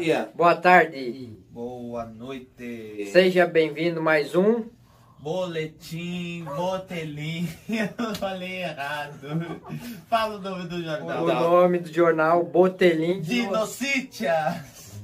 dia. Boa tarde. Boa noite. Seja bem-vindo mais um Boletim, botelim. Eu falei errado. Fala o nome do jornal. O nome do jornal Botelim de Nocítias.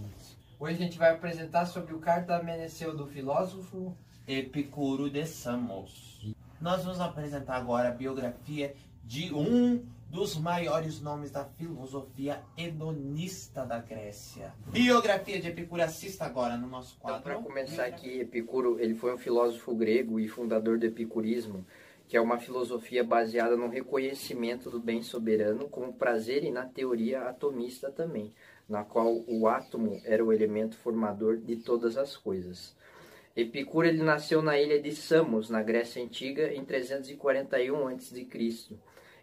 Hoje a gente vai apresentar sobre o Carta Amaneceu do filósofo Epicuro de Samos. Nós vamos apresentar agora a biografia de um dos maiores nomes da filosofia hedonista da Grécia. Biografia de Epicuro, assista agora no nosso quadro. Então, para começar aqui, Epicuro, ele foi um filósofo grego e fundador do epicurismo, que é uma filosofia baseada no reconhecimento do bem soberano como prazer e na teoria atomista também, na qual o átomo era o elemento formador de todas as coisas. Epicuro ele nasceu na ilha de Samos, na Grécia Antiga, em 341 a.C.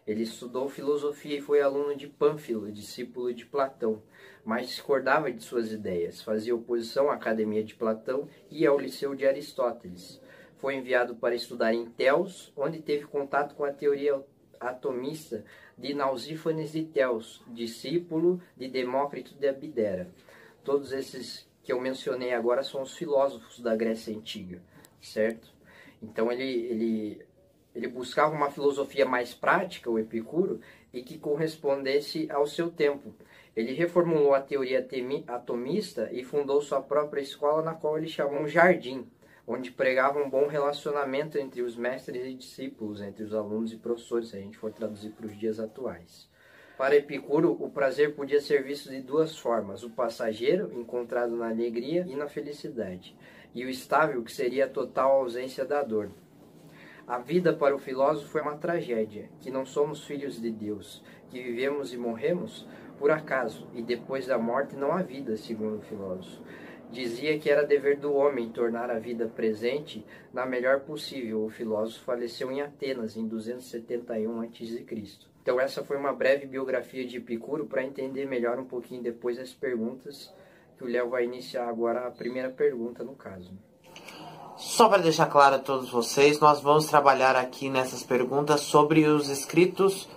Ele estudou filosofia e foi aluno de Pânfilo, discípulo de Platão, mas discordava de suas ideias, fazia oposição à Academia de Platão e ao Liceu de Aristóteles. Foi enviado para estudar em Teos, onde teve contato com a teoria atomista de Nausífanes de Teos, discípulo de Demócrito de Abdera. Todos esses que eu mencionei agora são os filósofos da Grécia Antiga, certo? Então ele buscava uma filosofia mais prática, o Epicuro, e que correspondesse ao seu tempo. Ele reformulou a teoria atomista e fundou sua própria escola, na qual ele chamou um jardim, onde pregava um bom relacionamento entre os mestres e discípulos, entre os alunos e professores, se a gente for traduzir para os dias atuais. Para Epicuro, o prazer podia ser visto de duas formas: o passageiro, encontrado na alegria e na felicidade, e o estável, que seria a total ausência da dor. A vida para o filósofo é uma tragédia, que não somos filhos de Deus, que vivemos e morremos por acaso, e depois da morte não há vida, segundo o filósofo. Dizia que era dever do homem tornar a vida presente na melhor possível. O filósofo faleceu em Atenas, em 271 a.C. Então essa foi uma breve biografia de Epicuro, para entender melhor um pouquinho depois as perguntas, que o Léo vai iniciar agora a primeira pergunta no caso. Só para deixar claro a todos vocês, nós vamos trabalhar aqui nessas perguntas sobre os escritos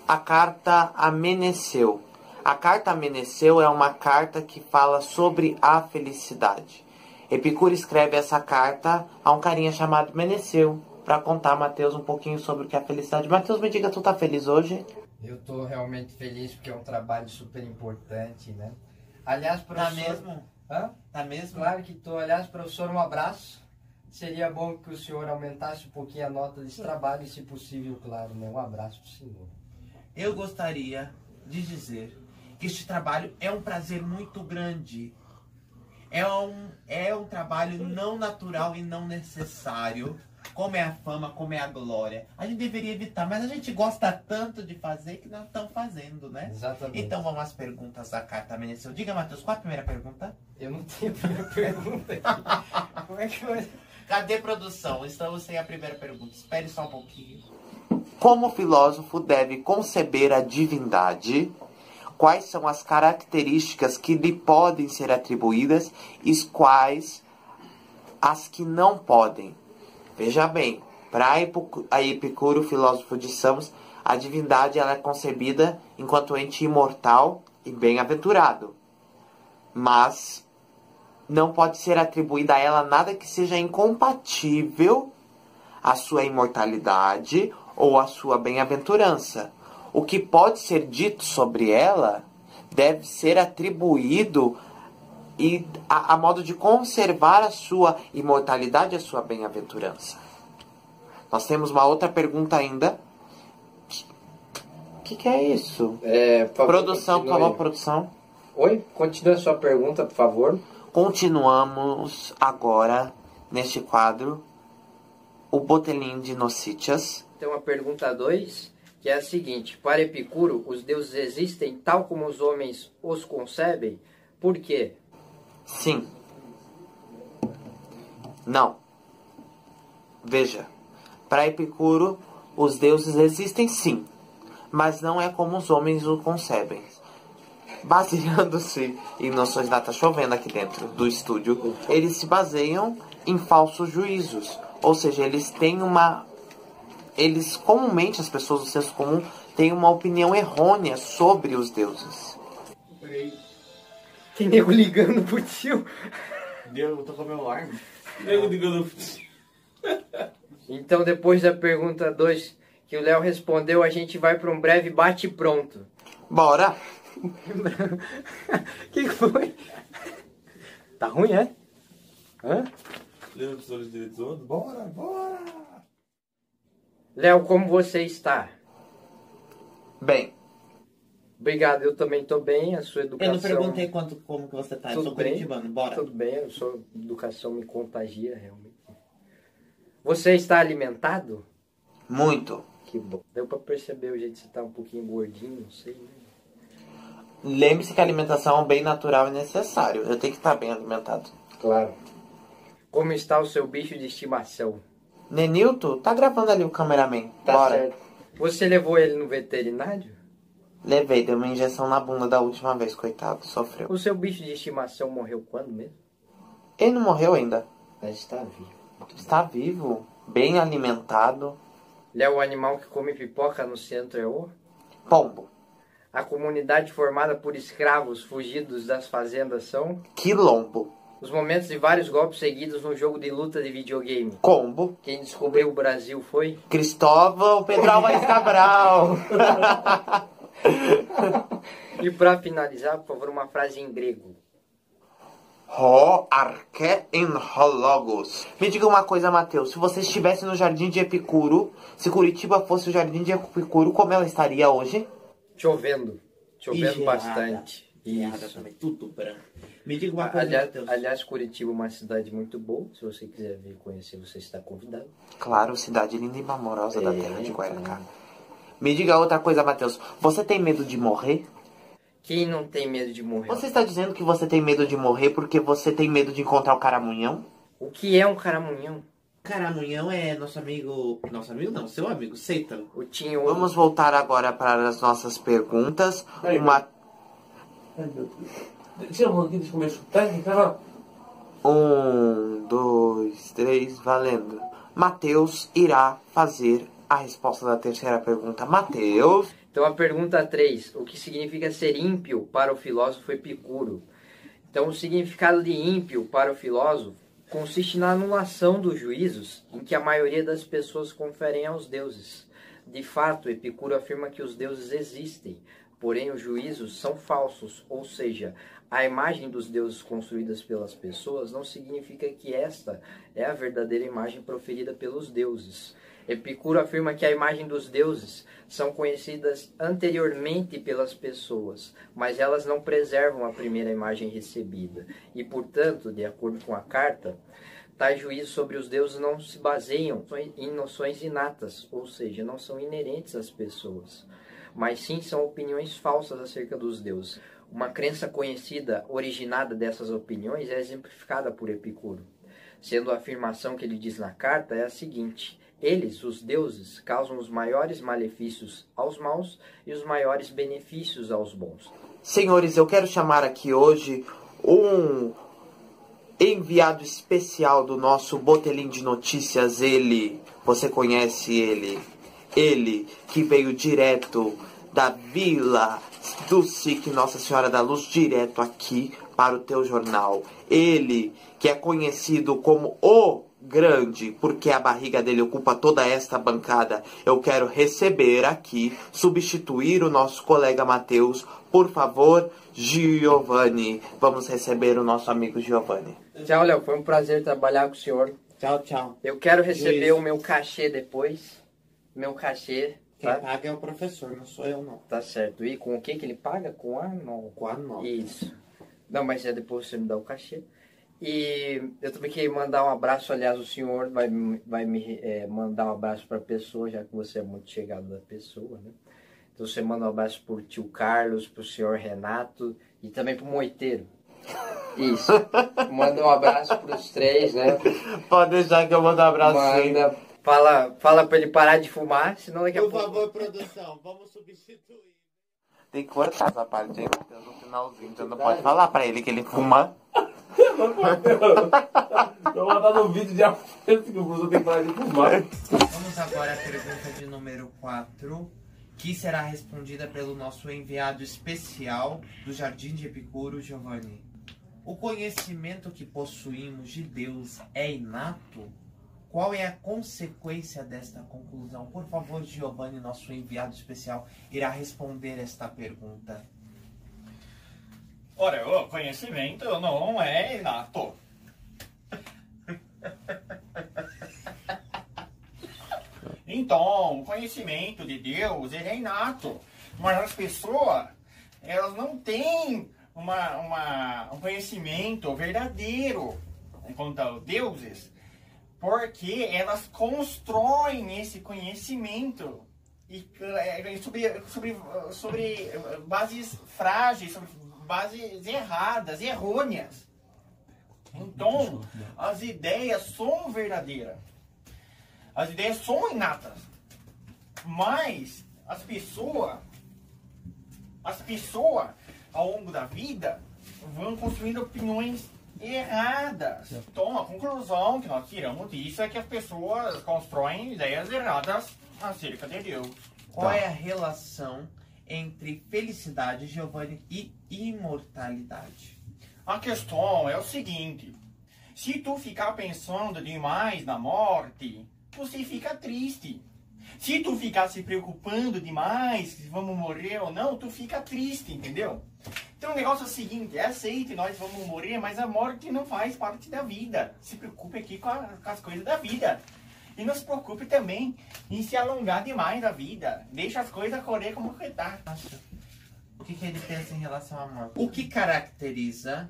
A Carta Ameneceu. A Carta Ameneceu é uma carta que fala sobre a felicidade. Epicuro escreve essa carta a um carinha chamado Meneceu, para contar a Mateus um pouquinho sobre o que é a felicidade. Mateus, me diga, tu tá feliz hoje? Eu tô realmente feliz porque é um trabalho super importante, né? Aliás, professor... Tá mesmo? Hã? Tá mesmo? Claro que tô. Aliás, professor, um abraço. Seria bom que o senhor aumentasse um pouquinho a nota desse trabalho, e, se possível, claro, né? Um abraço pro senhor. Eu gostaria de dizer que este trabalho é um prazer muito grande. É um trabalho não natural e não necessário, como é a fama, como é a glória. A gente deveria evitar, mas a gente gosta tanto de fazer que nós estamos fazendo, né? Exatamente. Então vamos às perguntas da Carta Ameneceu. Diga, Matheus, qual a primeira pergunta? Eu não tenho a primeira pergunta aqui. Como é que vai? Cadê produção? Estamos sem a primeira pergunta. Espere só um pouquinho. Como o filósofo deve conceber a divindade? Quais são as características que lhe podem ser atribuídas e quais as que não podem? Veja bem, para Epicuro, filósofo de Samos, a divindade ela é concebida enquanto ente imortal e bem-aventurado. Mas não pode ser atribuída a ela nada que seja incompatível à sua imortalidade ou à sua bem-aventurança. O que pode ser dito sobre ela deve ser atribuído a modo de conservar a sua imortalidade e a sua bem-aventurança. Nós temos uma outra pergunta ainda. O que é isso? Por favor, produção, por favor, produção. Oi? Continue a sua pergunta, por favor. Continuamos agora, neste quadro, o Botelim de Nocítias. Então a pergunta 2, que é a seguinte: para Epicuro, os deuses existem tal como os homens os concebem? Por quê? Sim. Não. Veja, para Epicuro, os deuses existem sim, mas não é como os homens o concebem. Baseando-se em noções da... Tá chovendo aqui dentro do estúdio. Eles se baseiam em falsos juízos. Ou seja, eles têm uma... Eles, comumente, as pessoas do senso comum, têm uma opinião errônea sobre os deuses. Tem nego ligando pro tio. Eu tô com meu alarme. Nego ligando. Então, depois da pergunta 2 que o Léo respondeu, a gente vai para um breve bate-pronto. Bora! Que foi? Tá ruim, é? Hã? Lembra dos olhos direitos? Bora, bora! Léo, como você está? Bem, Obrigado, eu também tô bem. A sua educação... Eu não perguntei como que você tá. Eu sou curitibano, bora. Tudo bem, a sua educação me contagia, realmente. Você está alimentado? muito. Que bom. Deu pra perceber o jeito que você tá um pouquinho gordinho, não sei, né? Lembre-se que a alimentação é um bem natural e necessário. Eu tenho que estar bem alimentado. Claro. Como está o seu bicho de estimação? Nenilton, tá gravando ali o cameraman. Tá Bora. certo. Você levou ele no veterinário? Levei, deu uma injeção na bunda da última vez, coitado, sofreu. O seu bicho de estimação morreu quando mesmo? Ele não morreu ainda. Mas está vivo. Está vivo, bem alimentado. Léo, o animal que come pipoca no centro é o... Pombo. A comunidade formada por escravos fugidos das fazendas são... Quilombo. Os momentos de vários golpes seguidos no jogo de luta de videogame. Combo. Quem descobriu o Brasil foi... Cristóvão Pedro Álvares Cabral. E para finalizar, por favor, uma frase em grego. Ho arche in hologos. Me diga uma coisa, Matheus. Se você estivesse no Jardim de Epicuro, se Curitiba fosse o Jardim de Epicuro, como ela estaria hoje? Chovendo. Chovendo E bastante. Geada Isso. também, tudo branco. Me diga uma coisa, Matheus. Aliás, Curitiba é uma cidade muito boa. Se você quiser vir conhecer, você está convidado. Claro, cidade linda e amorosa da terra de Guaracá. Claro. Me diga outra coisa, Matheus. Você tem medo de morrer? Quem não tem medo de morrer? Você está dizendo que você tem medo de morrer porque você tem medo de encontrar o caramunhão? O que é um caramunhão? Caramunhão é nosso amigo... Nosso amigo não, seu amigo, Satan. O Tinho... Vamos voltar agora para as nossas perguntas. Uma... Ai, meu Deus. Tira a mão aqui, deixa eu comer chutar. 1, 2, 3, valendo. Matheus irá fazer a resposta da terceira pergunta. Matheus. Então a pergunta 3. O que significa ser ímpio para o filósofo Epicuro? Então o significado de ímpio para o filósofo consiste na anulação dos juízos em que a maioria das pessoas conferem aos deuses. De fato, Epicuro afirma que os deuses existem, porém os juízos são falsos, ou seja, a imagem dos deuses construídas pelas pessoas não significa que esta é a verdadeira imagem proferida pelos deuses. Epicuro afirma que a imagem dos deuses são conhecidas anteriormente pelas pessoas, mas elas não preservam a primeira imagem recebida. E, portanto, de acordo com a carta, tais juízos sobre os deuses não se baseiam em noções inatas, ou seja, não são inerentes às pessoas, mas sim são opiniões falsas acerca dos deuses. Uma crença conhecida, originada dessas opiniões, é exemplificada por Epicuro, sendo a afirmação que ele diz na carta é a seguinte: eles, os deuses, causam os maiores malefícios aos maus e os maiores benefícios aos bons. Senhores, eu quero chamar aqui hoje um enviado especial do nosso Botelim de Notícias. Ele, você conhece ele? Ele que veio direto da Vila do SIC Nossa Senhora da Luz, direto aqui para o teu jornal. Ele que é conhecido como o Grande, porque a barriga dele ocupa toda esta bancada. Eu quero receber aqui, substituir o nosso colega Matheus. Por favor, Giovanni. Vamos receber o nosso amigo Giovanni. Tchau, Léo. Foi um prazer trabalhar com o senhor. Tchau, tchau. Eu quero receber Juiz. o meu cachê depois. Meu cachê. Quem Tá? paga é o professor, não sou eu, não. Tá certo. E com o que ele paga? Com a não. Com a nota. Isso. Não, mas é depois você me dá o cachê. E eu também queria mandar um abraço. Aliás, o senhor vai me mandar um abraço para a pessoa, já que você é muito chegado da pessoa, né? Então você manda um abraço pro tio Carlos, pro senhor Renato e também pro Moiteiro. Isso. Manda um abraço pros três, né? Pode deixar que eu mando um abraço. Manda. Fala pra ele parar de fumar, senão daqui a Por pouco... favor, produção, vamos substituir. Tem que cortar essa parte aí, Matheus, no finalzinho. Você não pode falar pra ele que ele fuma. Eu vou mandar no vídeo de afeto que o professor tem que parar de fumar. Vamos agora à pergunta de número 4, que será respondida pelo nosso enviado especial do Jardim de Epicuro, Giovanni. o conhecimento que possuímos de Deus é inato? Qual é a consequência desta conclusão? Por favor, Giovanni, nosso enviado especial, irá responder esta pergunta. Ora, o conhecimento não é inato. Então, o conhecimento de Deus ele é inato. Mas as pessoas, elas não têm um conhecimento verdadeiro quanto aos deuses, porque elas constroem esse conhecimento sobre bases frágeis, sobre bases erradas, errôneas. Então, as ideias são verdadeiras. As ideias são inatas. Mas as pessoas, ao longo da vida, vão construindo opiniões erradas. Então, a conclusão que nós tiramos disso é que as pessoas constroem ideias erradas acerca de Deus. Qual é a relação entre felicidade, Giovanni, e imortalidade? A questão é o seguinte: se tu ficar pensando demais na morte, você fica triste. Se tu ficar se preocupando demais se vamos morrer ou não, tu fica triste, entendeu? Então o negócio é o seguinte: aceite, nós vamos morrer, mas a morte não faz parte da vida. Se preocupe aqui com as coisas da vida. E não se preocupe também em se alongar demais da vida. Deixa as coisas correr como que tá. O que ele pensa em relação à morte? O que caracteriza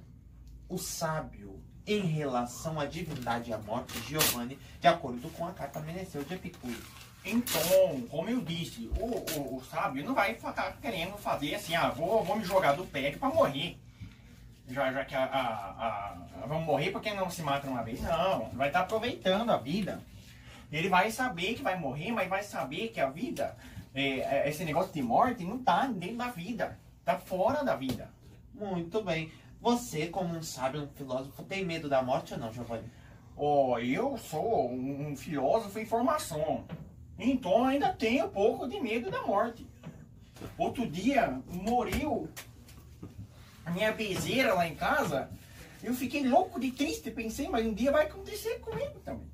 o sábio em relação à divindade e à morte, Giovanni, de acordo com a carta Meneceu de Epicuro? Então, como eu disse, o sábio não vai ficar querendo fazer assim, vou me jogar do prédio para morrer. Já que vamos morrer porque não se mata uma vez. Não, vai estar aproveitando a vida. Ele vai saber que vai morrer, mas vai saber que a vida, esse negócio de morte, não está dentro da vida. Está fora da vida. Muito bem. Você, como um sábio, um filósofo, tem medo da morte ou não, Giovanni? Eu sou um filósofo em formação. Então ainda tenho um pouco de medo da morte. Outro dia morreu a minha bezeira lá em casa. Eu fiquei louco de triste. Pensei, mas um dia vai acontecer comigo também.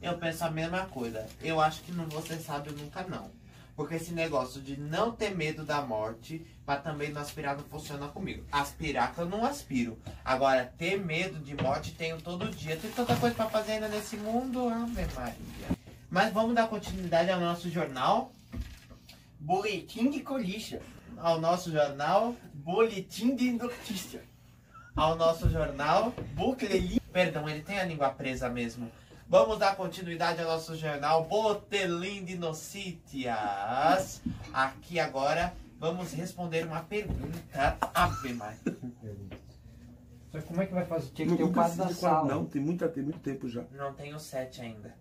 Eu penso a mesma coisa. Eu acho que não vou ser sábio nunca não. Porque esse negócio de não ter medo da morte, mas também não aspirar não funciona comigo. Aspirar que eu não aspiro. Agora, ter medo de morte tenho todo dia. Tem tanta coisa pra fazer ainda nesse mundo, Ave Maria. Mas vamos dar continuidade ao nosso jornal. Boletim de Colixa. Ao nosso jornal. Boletim de Notícia. Ao nosso jornal. Boletim. Perdão, ele tem a língua presa mesmo. Vamos dar continuidade ao nosso jornal Boletim de Notícias. Aqui agora vamos responder uma pergunta. Ave Maria. Mas como é que vai fazer? Tinha que ter o quadro da sala. Não, tem muito tempo já. Não tenho 7 ainda.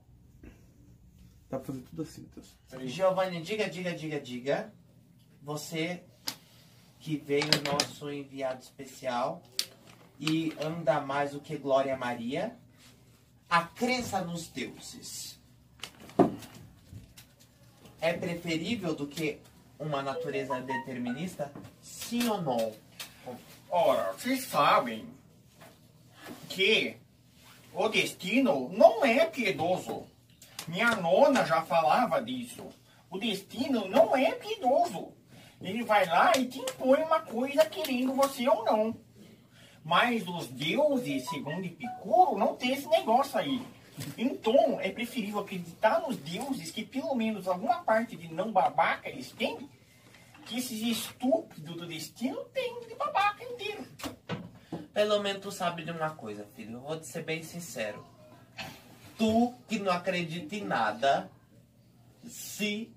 Dá pra fazer tudo assim, Deus. Giovanni, diga. Você que veio nosso enviado especial e anda mais do que Glória Maria. A crença nos deuses é preferível do que uma natureza determinista? Sim ou não? Ora, vocês sabem que o destino não é piedoso. Minha nona já falava disso. O destino não é piedoso. Ele vai lá e te impõe uma coisa querendo você ou não. Mas os deuses, segundo Epicuro, não tem esse negócio aí. Então, é preferível acreditar nos deuses que pelo menos alguma parte de não babaca eles têm, que esses estúpidos do destino têm de babaca inteiro. Pelo menos tu sabe de uma coisa, filho. Eu vou te ser bem sincero. Tu que não acredita em nada, se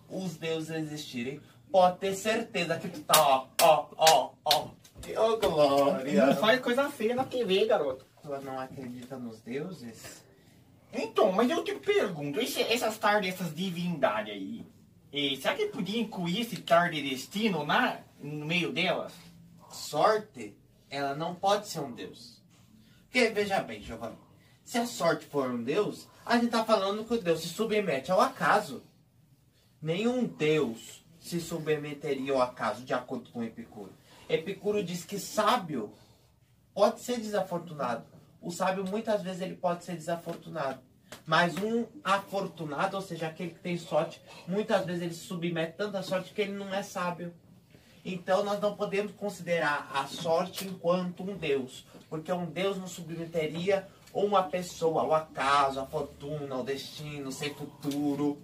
os deuses existirem, pode ter certeza que tu tá ó. Oh, Glória. Não faz coisa feia na TV, garoto. Tu não acredita nos deuses? Então, mas eu te pergunto, essas tardes, essas divindades aí, será que podia incluir esse tarde de destino no meio delas? Sorte, ela não pode ser um deus. Porque, veja bem, Giovanni, se a sorte for um deus, a gente tá falando que o deus se submete ao acaso. Nenhum deus se submeteria ao acaso, de acordo com Epicuro. Epicuro diz que sábio pode ser desafortunado. O sábio, muitas vezes, ele pode ser desafortunado. Mas um afortunado, ou seja, aquele que tem sorte, muitas vezes ele se submete tanta sorte que ele não é sábio. Então, nós não podemos considerar a sorte enquanto um Deus. Porque um Deus não submeteria uma pessoa, ao acaso, a fortuna, ao destino, sem futuro.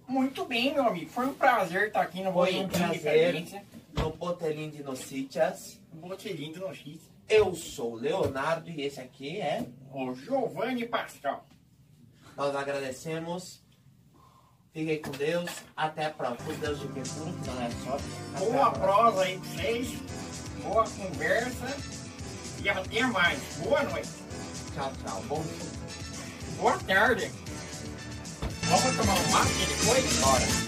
Muito bem, meu amigo. Foi um prazer estar aqui no Foi um Boletim de prazer Cadência. no Botelim de Noticias. Boletim de Notícias. Eu sou o Leonardo e esse aqui é... O Giovanni Pascal. Nós agradecemos. Fiquem com Deus. Até a próxima. Com Deus de Epicuro, que não é só. Boa prosa aí pra vocês. Boa conversa. E até mais. Boa noite. Tchau, tchau. Bom dia. Boa tarde. Vamos tomar um mate depois? Bora.